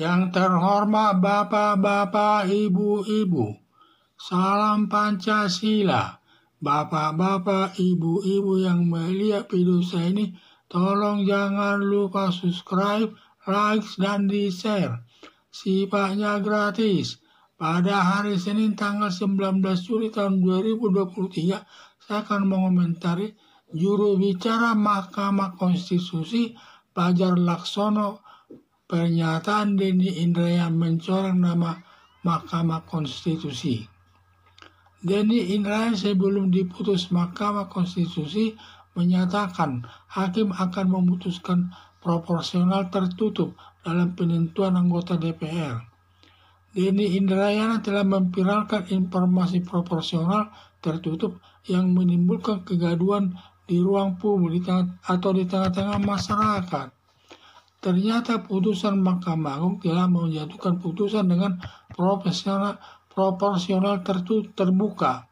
Yang terhormat Bapak-Bapak, Ibu-Ibu, salam Pancasila. Bapak-bapak, ibu-ibu yang melihat video saya ini, tolong jangan lupa subscribe, like, dan di-share. Sifatnya gratis. Pada hari Senin tanggal 19 Juli tahun 2023, saya akan mengomentari juru bicara Mahkamah Konstitusi Fajar Laksono pernyataan Denny Indrayana mencoreng nama Mahkamah Konstitusi. Denny Indrayana sebelum diputus Mahkamah Konstitusi menyatakan hakim akan memutuskan proporsional tertutup dalam penentuan anggota DPR. Denny Indrayana telah memviralkan informasi proporsional tertutup yang menimbulkan kegaduhan di ruang publik atau di tengah-tengah masyarakat. Ternyata putusan Mahkamah Agung telah menjatuhkan putusan dengan proporsional terbuka.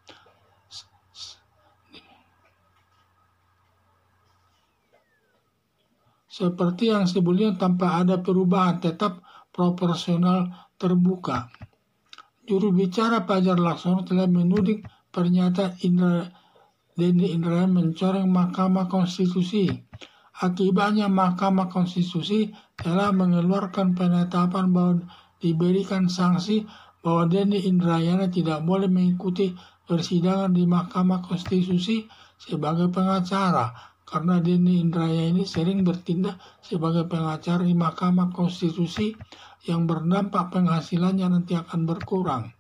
Seperti yang sebelumnya tanpa ada perubahan, tetap proporsional terbuka. Juru bicara Fajar Laksono telah menuding pernyataan Denny Indrayana mencoreng Mahkamah Konstitusi. Akibatnya Mahkamah Konstitusi telah mengeluarkan penetapan bahwa diberikan sanksi bahwa Denny Indrayana tidak boleh mengikuti persidangan di Mahkamah Konstitusi sebagai pengacara, karena Denny Indrayana ini sering bertindak sebagai pengacara di Mahkamah Konstitusi yang berdampak penghasilannya nanti akan berkurang.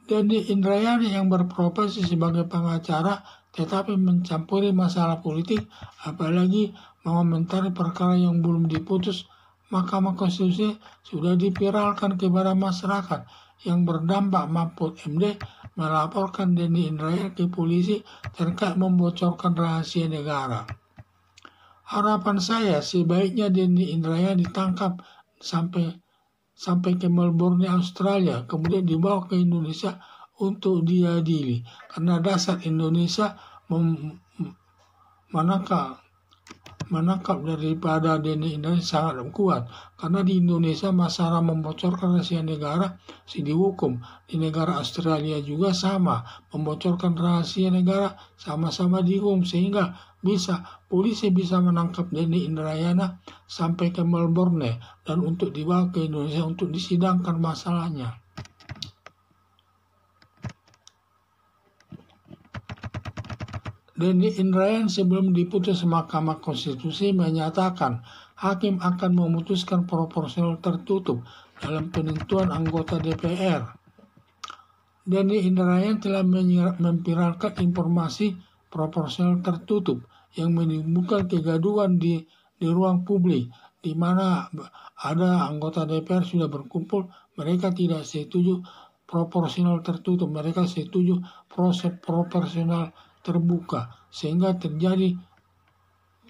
Denny Indrayana yang berprofesi sebagai pengacara tetapi mencampuri masalah politik, apalagi mengomentari perkara yang belum diputus Mahkamah Konstitusi, sudah diviralkan kepada masyarakat yang berdampak. Mahfud MD melaporkan Denny Indrayana ke polisi terkait membocorkan rahasia negara. Harapan saya sebaiknya Denny Indrayana ditangkap sampai ke Melbourne, Australia, kemudian dibawa ke Indonesia untuk diadili, karena dasar Indonesia menangkap daripada Denny Indrayana sangat kuat, karena di Indonesia masalah membocorkan rahasia negara dihukum. Di negara Australia juga sama, membocorkan rahasia negara sama-sama dihukum, sehingga polisi bisa menangkap Denny Indrayana sampai ke Melbourne dan untuk dibawa ke Indonesia untuk disidangkan masalahnya. Denny Indrayana sebelum diputus Mahkamah Konstitusi menyatakan hakim akan memutuskan proporsional tertutup dalam penentuan anggota DPR. Denny Indrayana telah memviralkan informasi proporsional tertutup yang menimbulkan kegaduhan di ruang publik, di mana ada anggota DPR sudah berkumpul, mereka tidak setuju proporsional tertutup, mereka setuju proses proporsional terbuka, sehingga terjadi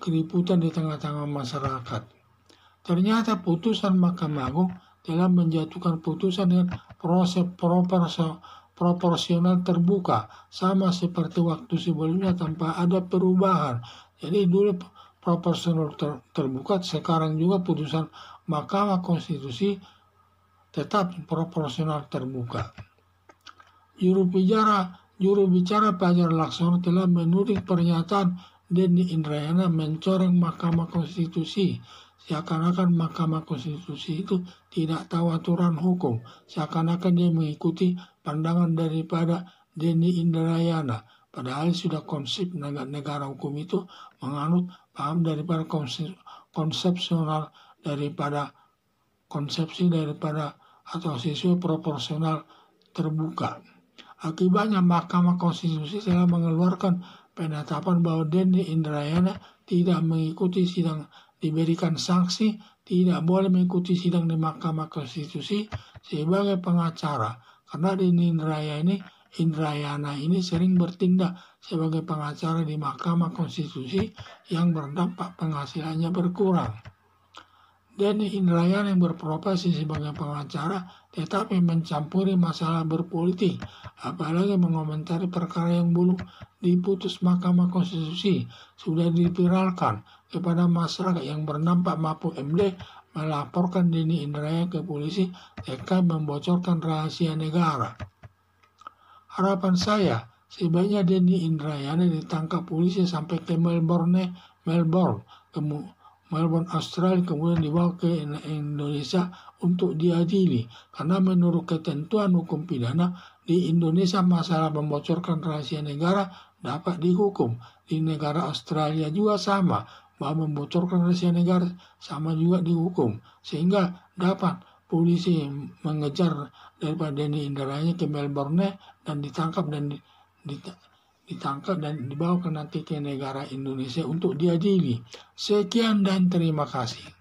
keributan di tengah-tengah masyarakat. Ternyata putusan Mahkamah Agung telah menjatuhkan putusan dengan proses proporsional terbuka, sama seperti waktu sebelumnya tanpa ada perubahan. Jadi dulu proporsional terbuka, sekarang juga putusan Mahkamah Konstitusi tetap proporsional terbuka. Juru bicara Fajar Laksono telah menuding pernyataan Denny Indrayana mencoreng Mahkamah Konstitusi. Seakan-akan Mahkamah Konstitusi itu tidak tahu aturan hukum. Seakan-akan dia mengikuti pandangan daripada Denny Indrayana. Padahal sudah konsep negara hukum itu menganut paham daripada konsepsional daripada konsepsi daripada atau sesuai proporsional terbuka. Akibatnya Mahkamah Konstitusi telah mengeluarkan penetapan bahwa Denny Indrayana tidak mengikuti sidang, diberikan sanksi tidak boleh mengikuti sidang di Mahkamah Konstitusi sebagai pengacara, karena Denny Indrayana ini sering bertindak sebagai pengacara di Mahkamah Konstitusi yang berdampak penghasilannya berkurang. Denny Indrayana yang berprofesi sebagai pengacara tetapi mencampuri masalah berpolitik, apalagi mengomentari perkara yang belum diputus Mahkamah Konstitusi, sudah diviralkan kepada masyarakat yang berdampak. Mahfud MD melaporkan Denny Indrayana ke polisi terkait membocorkan rahasia negara. Harapan saya, sebaiknya Denny Indrayana ditangkap polisi sampai ke Melbourne, Australia, kemudian dibawa ke Indonesia untuk diadili. Karena menurut ketentuan hukum pidana di Indonesia, masalah membocorkan rahasia negara dapat dihukum. Di negara Australia juga sama, bahwa membocorkan rahasia negara sama juga dihukum. Sehingga dapat polisi mengejar daripada Denny Indrayana ke Melbourne dan ditangkap dan dibawa ke nanti ke negara Indonesia untuk diadili. Sekian dan terima kasih.